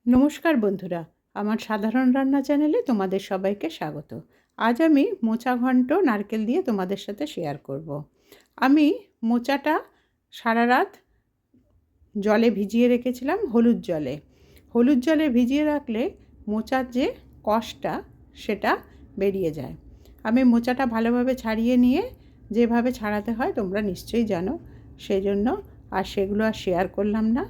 নমস্কার বন্ধুরা, আমার সাধারণ রান্না চ্যানেলে তোমাদের সবাইকে স্বাগত। আজ আমি মোচা ঘন্ট নারকেল দিয়ে তোমাদের সাথে শেয়ার করব। আমি মোচাটা সারা রাত জলে ভিজিয়ে রেখেছিলাম, হলুদ জলে ভিজিয়ে রাখলে মোচার যে কষটা সেটা বেরিয়ে যায়। আমি মোচাটা ভালোভাবে ছাড়িয়ে নিয়ে যেভাবে ছাড়াতে হয় তোমরা নিশ্চয়ই জানো, সেই জন্য আর সেগুলো আর শেয়ার করলাম না।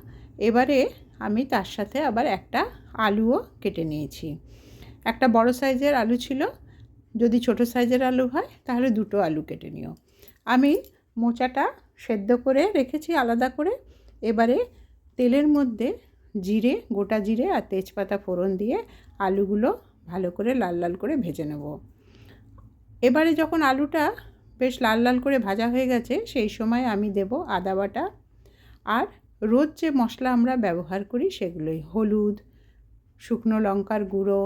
এবারে আমি তার সাথে আবার একটা আলুও কেটে নিয়েছি। একটা বড় সাইজের আলু ছিল, যদি ছোট সাইজের আলু হয় তাহলে দুটো আলু কেটে নিও। আমি মোচাটা সেদ্ধ করে রেখেছি আলাদা করে। এবারে তেলের মধ্যে গোটা জিরে আর তেজপাতা ফোড়ন দিয়ে আলুগুলো ভালো করে লাল লাল করে ভেজে নেব। এবারে যখন আলুটা বেশ লাল লাল করে ভাজা হয়ে গেছে সেই সময় আমি দেব আদা বাটা আর রোজ যে মশলা আমরা ব্যবহার করি সেগুলোই, হলুদ, শুকনো লঙ্কার গুঁড়ো,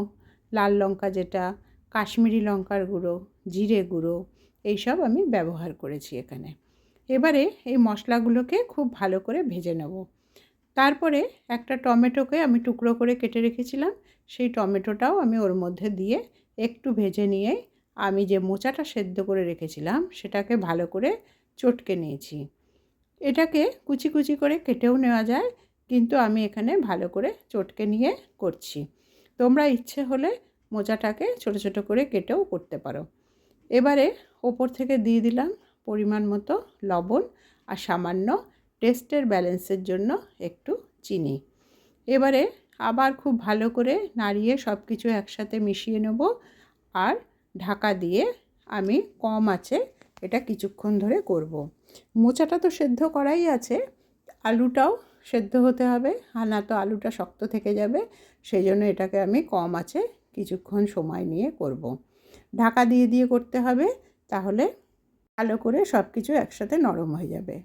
লাল লঙ্কা যেটা, কাশ্মীরি লঙ্কার গুঁড়ো, জিরে গুঁড়ো, এইসব আমি ব্যবহার করেছি এখানে। এবারে এই মশলাগুলোকে খুব ভালো করে ভেজে নেব। তারপরে একটা টমেটোকে আমি টুকরো করে কেটে রেখেছিলাম, সেই টমেটোটাও আমি ওর মধ্যে দিয়ে একটু ভেজে নিয়ে আমি যে মোচাটা সেদ্ধ করে রেখেছিলাম সেটাকে ভালো করে চটকে নিয়েছি। এটাকে কুচি কুচি করে কেটেও নেওয়া যায়, কিন্তু আমি এখানে ভালো করে চটকে নিয়ে করছি। তোমরা ইচ্ছে হলে মোচাটাকে ছোট ছোট করে কেটেও করতে পারো। এবারে ওপর থেকে দিয়ে দিলাম পরিমাণ মতো লবণ আর সামান্য টেস্টের ব্যালেন্সের জন্য একটু চিনি। এবারে আবার খুব ভালো করে নাড়িয়ে সব কিছু একসাথে মিশিয়ে নেব আর ঢাকা দিয়ে আমি কম আঁচে এটা কিছুক্ষণ ধরে করব। মোচাটা তো সেদ্ধ করাই আছে, আলুটাও সেদ্ধ হতে হবে, আর না তো আলুটা শক্ত থেকে যাবে। সেই জন্য এটাকে আমি কম আঁচে কিছুক্ষণ সময় নিয়ে করব। ঢাকা দিয়ে দিয়ে করতে হবে, তাহলে ভালো করে সব কিছু একসাথে নরম হয়ে যাবে।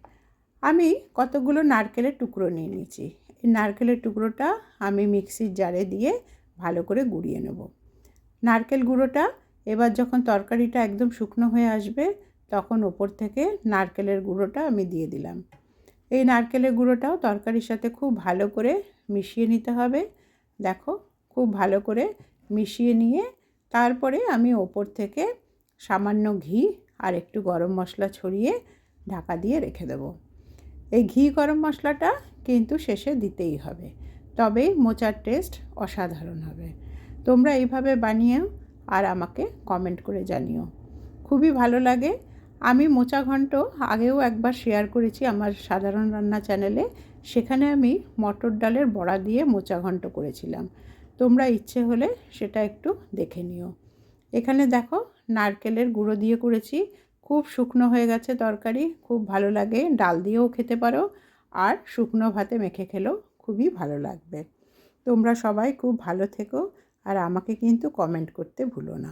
আমি কতগুলো নারকেলের টুকরো নিয়ে নিয়েছি। এই নারকেলের টুকরোটা আমি মিক্সির জারে দিয়ে ভালো করে গুঁড়িয়ে নেব। নারকেল গুঁড়োটা এবার যখন তরকারিটা একদম শুকনো হয়ে আসবে তখন ওপর থেকে নারকেলের গুঁড়োটা আমি দিয়ে দিলাম। এই নারকেলের গুঁড়োটাও তরকারির সাথে খুব ভালো করে মিশিয়ে নিতে হবে। দেখো, খুব ভালো করে মিশিয়ে নিয়ে তারপরে আমি ওপর থেকে সামান্য ঘি আর একটু গরম মশলা ছড়িয়ে ঢাকা দিয়ে রেখে দেবো। এই ঘি গরম মশলাটা কিন্তু শেষে দিতেই হবে, তবেই মোচার টেস্ট অসাধারণ হবে। তোমরা এইভাবে বানিয়েও আর আমাকে কমেন্ট করে জানিও, খুবই ভালো লাগে। আমি মোচা ঘন্ট আগেও একবার শেয়ার করেছি আমার সাধারণ রান্না চ্যানেলে, সেখানে আমি মটর ডালের বড়া দিয়ে মোচা ঘন্ট করেছিলাম। তোমরা ইচ্ছে হলে সেটা একটু দেখে নিও। এখানে দেখো, নারকেলের গুঁড়ো দিয়ে করেছি, খুব শুকনো হয়ে গেছে তরকারি, খুব ভালো লাগে। ডাল দিয়েও খেতে পারো আর শুকনো ভাতে মেখে খেলেও খুবই ভালো লাগবে। তোমরা সবাই খুব ভালো থেকো আর আমাকে কিন্তু কমেন্ট করতে ভুলো না।